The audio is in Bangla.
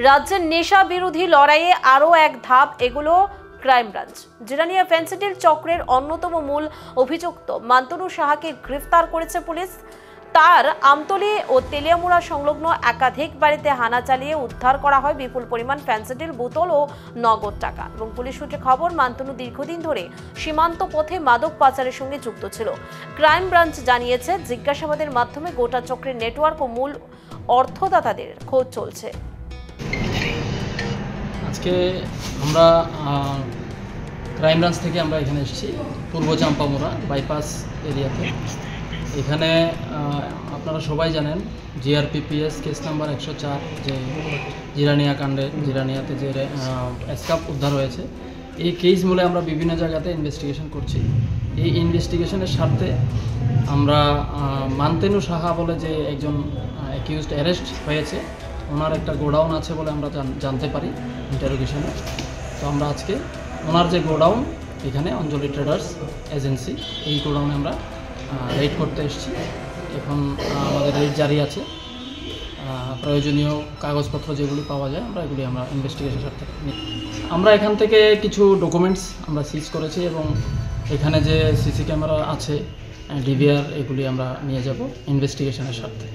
রাজ্যের নেশা বিরোধী লড়াইয়ে আরও এক ধাপ এগুলো ক্রাইম ব্রাঞ্চ। জিরানিয়া ফেন্সিডিল চক্রের অন্যতম মূল অভিযুক্ত মান্তনু সাহাকে গ্রেফতার করেছে পুলিশ। তার আমতলী ও তেলিয়ামুড়া সংলগ্ন একাধিক বাড়িতে হানা চালিয়ে উদ্ধার করা হয় বিপুল পরিমাণ ফেন্সিডিল বোতল ও নগদ টাকা। এবং পুলিশ সূত্রে খবর, মান্তনু দীর্ঘদিন ধরে সীমান্ত পথে মাদক পাচারের সঙ্গে যুক্ত ছিল। ক্রাইম ব্রাঞ্চ জানিয়েছে, জিজ্ঞাসাবাদের মাধ্যমে গোটা চক্রের নেটওয়ার্ক ও মূল অর্থদাতাদের খোঁজ চলছে। আজকে আমরা ক্রাইম ব্রাঞ্চ থেকে আমরা এখানে এসেছি পূর্ব চাম্পামুড়া বাইপাস এরিয়াতে। এখানে আপনারা সবাই জানেন জিআরপিপিএস কেস নাম্বার 104, যে জিরানিয়া কাণ্ডে জিরানিয়াতে যে স্কাপ উদ্ধার হয়েছে, এই কেস মূলে আমরা বিভিন্ন জায়গাতে ইনভেস্টিগেশন করছি। এই ইনভেস্টিগেশনের স্বার্থে আমরা মান্তনু সাহা বলে যে একজন অ্যাকিউজড অ্যারেস্ট হয়েছে, ওনার একটা গোডাউন আছে বলে আমরা জানতে পারি ইন্টারোগেশনে। তো আমরা আজকে ওনার যে গোডাউন এখানে অঞ্জলি ট্রেডার্স এজেন্সি, এই গোডাউনে আমরা রেড করতে এসেছি। এখন আমাদের রেড জারি আছে। প্রয়োজনীয় কাগজপত্র যেগুলি পাওয়া যায় আমরা ইনভেস্টিগেশন স্বার্থে আমরা এখান থেকে কিছু ডকুমেন্টস আমরা সিজ করেছি, এবং এখানে যে সিসি ক্যামেরা আছে, ডিভিআর, এগুলি আমরা নিয়ে যাব ইনভেস্টিগেশনের স্বার্থে।